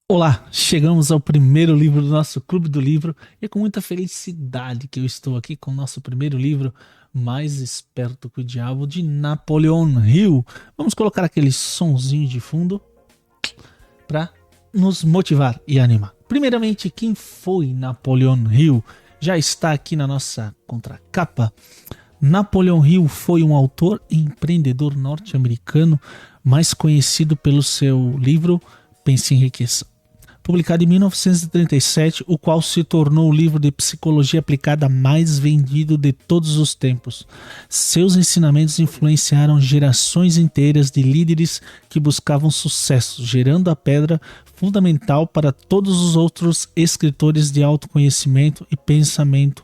Olá, chegamos ao primeiro livro do nosso Clube do Livro e é com muita felicidade que eu estou aqui com o nosso primeiro livro, Mais Esperto que o Diabo, de Napoleon Hill. Vamos colocar aquele sonzinho de fundo para nos motivar e animar. Primeiramente, quem foi Napoleon Hill? Já está aqui na nossa contracapa. Napoleon Hill foi um autor e empreendedor norte-americano, mais conhecido pelo seu livro Pense e Enriqueça, publicado em 1937, o qual se tornou o livro de psicologia aplicada mais vendido de todos os tempos. Seus ensinamentos influenciaram gerações inteiras de líderes que buscavam sucesso, gerando a pedra fundamental para todos os outros escritores de autoconhecimento e pensamento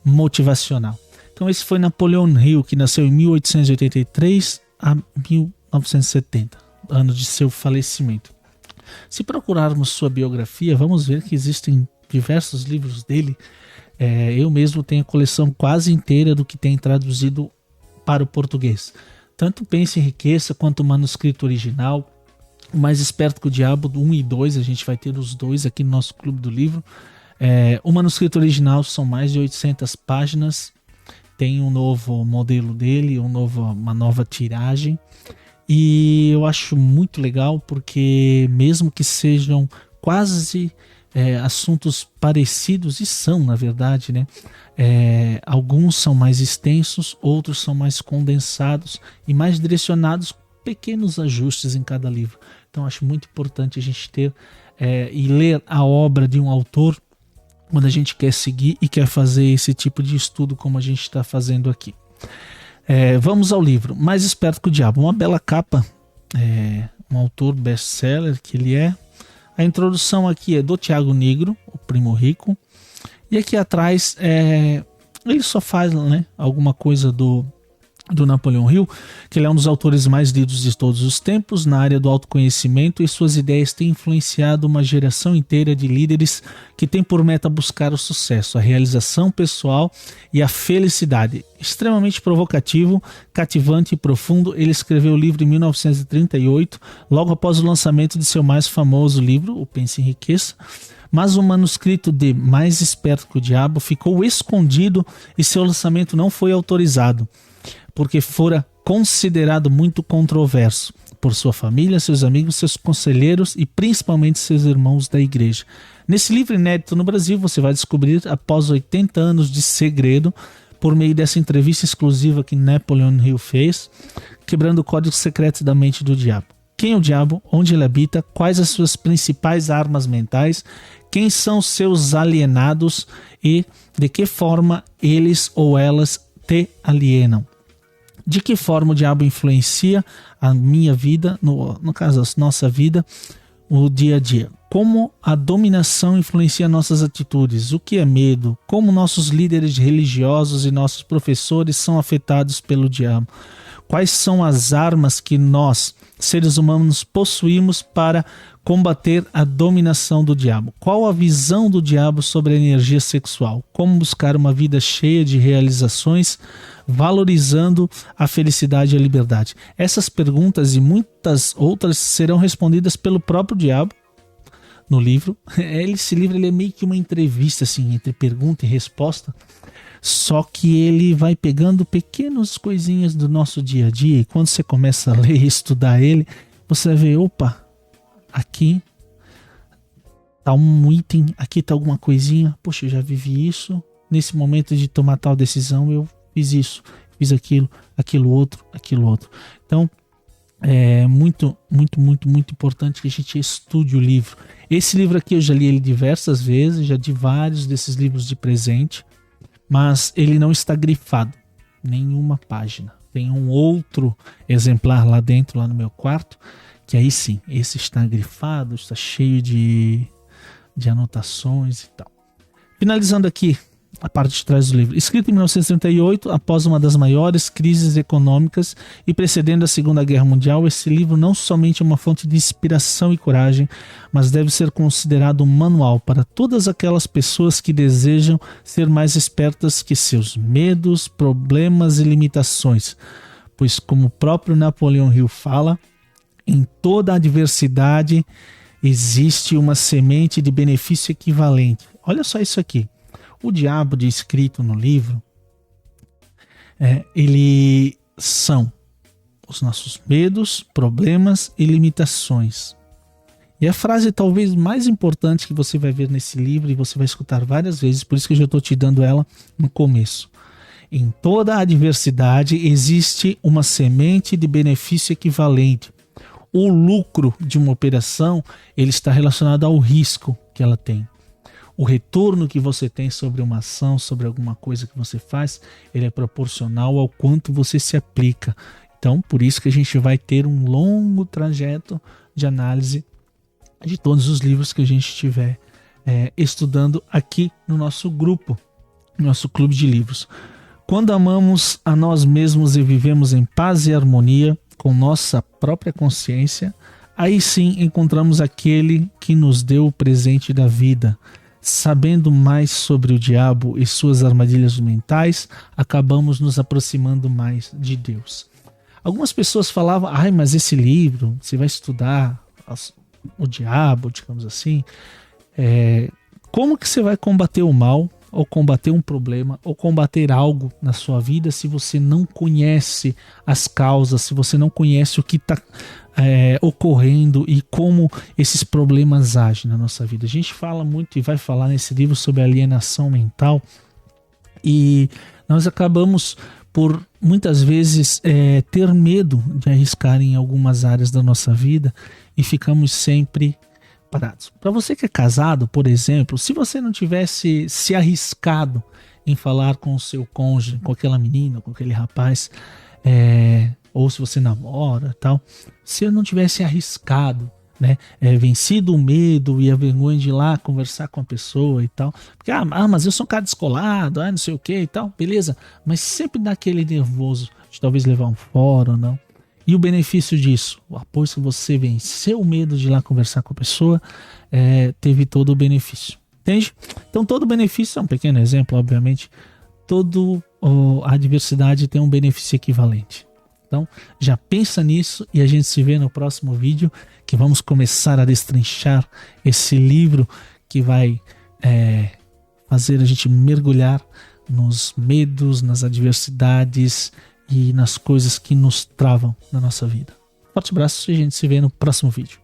motivacional. Então esse foi Napoleon Hill, que nasceu em 1883 a 1970, ano de seu falecimento. Se procurarmos sua biografia, vamos ver que existem diversos livros dele. Eu mesmo tenho a coleção quase inteira do que tem traduzido para o português. Tanto Pense e Enriqueça quanto o manuscrito original. O Mais Esperto que o Diabo, 1 e 2, a gente vai ter os dois aqui no nosso Clube do Livro. O manuscrito original são mais de 800 páginas. Tem um novo modelo dele, uma nova tiragem. E eu acho muito legal porque mesmo que sejam quase assuntos parecidos, e são na verdade, né? Alguns são mais extensos, outros são mais condensados e mais direcionados, pequenos ajustes em cada livro. Então acho muito importante a gente ter e ler a obra de um autor quando a gente quer seguir e quer fazer esse tipo de estudo como a gente está fazendo aqui. Vamos ao livro Mais Esperto que o Diabo, uma bela capa, um autor best-seller que ele é. A introdução aqui é do Tiago Negro, o Primo Rico, e aqui atrás ele só faz, né, alguma coisa do Napoleon Hill, que ele é um dos autores mais lidos de todos os tempos na área do autoconhecimento, e suas ideias têm influenciado uma geração inteira de líderes que tem por meta buscar o sucesso, a realização pessoal e a felicidade. Extremamente provocativo, cativante e profundo, ele escreveu o livro em 1938, logo após o lançamento de seu mais famoso livro, o Pense e Enriqueça. Mas o manuscrito de Mais Esperto que o Diabo ficou escondido e seu lançamento não foi autorizado, porque fora considerado muito controverso por sua família, seus amigos, seus conselheiros e principalmente seus irmãos da igreja. Nesse livro inédito no Brasil, você vai descobrir, após 80 anos de segredo, por meio dessa entrevista exclusiva que Napoleon Hill fez, quebrando o código secreto da mente do diabo. Quem é o diabo? Onde ele habita? Quais as suas principais armas mentais? Quem são os seus alienados? E de que forma eles ou elas te alienam? De que forma o diabo influencia a minha vida, no caso, a nossa vida, o dia a dia? Como a dominação influencia nossas atitudes? O que é medo? Como nossos líderes religiosos e nossos professores são afetados pelo diabo? Quais são as armas que nós, seres humanos, possuímos para combater a dominação do diabo? Qual a visão do diabo sobre a energia sexual? Como buscar uma vida cheia de realizações, valorizando a felicidade e a liberdade? Essas perguntas e muitas outras serão respondidas pelo próprio diabo no livro. Esse livro ele é meio que uma entrevista assim, entre pergunta e resposta, só que ele vai pegando pequenas coisinhas do nosso dia a dia, e quando você começa a ler e estudar ele, você vai ver, opa, aqui tá um item, aqui tá alguma coisinha, poxa, eu já vivi isso, nesse momento de tomar tal decisão eu fiz isso, fiz aquilo outro. Então é muito importante que a gente estude o livro. Esse livro aqui eu já li ele diversas vezes, já di vários desses livros de presente, mas ele não está grifado, nenhuma página. Tem um outro exemplar lá dentro, lá no meu quarto, que aí sim, esse está grifado, está cheio de anotações e tal. Finalizando aqui a parte de trás do livro. Escrito em 1938, após uma das maiores crises econômicas e precedendo a Segunda Guerra Mundial, esse livro não somente é uma fonte de inspiração e coragem, mas deve ser considerado um manual para todas aquelas pessoas que desejam ser mais espertas que seus medos, problemas e limitações. Pois, como o próprio Napoleon Hill fala, em toda adversidade existe uma semente de benefício equivalente. Olha só isso aqui. O diabo descrito no livro, ele são os nossos medos, problemas e limitações. E a frase talvez mais importante que você vai ver nesse livro, e você vai escutar várias vezes, por isso que eu já estou te dando ela no começo. Em toda adversidade existe uma semente de benefício equivalente. O lucro de uma operação, ele está relacionado ao risco que ela tem. O retorno que você tem sobre uma ação, sobre alguma coisa que você faz, ele é proporcional ao quanto você se aplica. Então, por isso que a gente vai ter um longo trajeto de análise de todos os livros que a gente estiver estudando aqui no nosso grupo, no nosso clube de livros. Quando amamos a nós mesmos e vivemos em paz e harmonia com nossa própria consciência, aí sim encontramos aquele que nos deu o presente da vida. Sabendo mais sobre o diabo e suas armadilhas mentais, acabamos nos aproximando mais de Deus. Algumas pessoas falavam, mas esse livro, você vai estudar o diabo, digamos assim, como que você vai combater o mal, ou combater um problema, ou combater algo na sua vida se você não conhece as causas, se você não conhece o que está ocorrendo e como esses problemas agem na nossa vida. A gente fala muito e vai falar nesse livro sobre alienação mental, e nós acabamos por muitas vezes ter medo de arriscar em algumas áreas da nossa vida e ficamos sempre parados. Para você que é casado, por exemplo, se você não tivesse se arriscado em falar com o seu cônjuge, com aquela menina, com aquele rapaz, ou se você namora, tal, se eu não tivesse arriscado, né, vencido o medo e a vergonha de ir lá conversar com a pessoa e tal, porque mas eu sou um cara descolado, não sei o que e tal, beleza, mas sempre dá aquele nervoso de talvez levar um fora ou não. E o benefício disso, após que você venceu o medo de ir lá conversar com a pessoa, teve todo o benefício. Entende? Então todo benefício, é um pequeno exemplo, obviamente, toda a adversidade tem um benefício equivalente. Então já pensa nisso e a gente se vê no próximo vídeo, que vamos começar a destrinchar esse livro que vai fazer a gente mergulhar nos medos, nas adversidades e nas coisas que nos travam na nossa vida. Forte abraço e a gente se vê no próximo vídeo.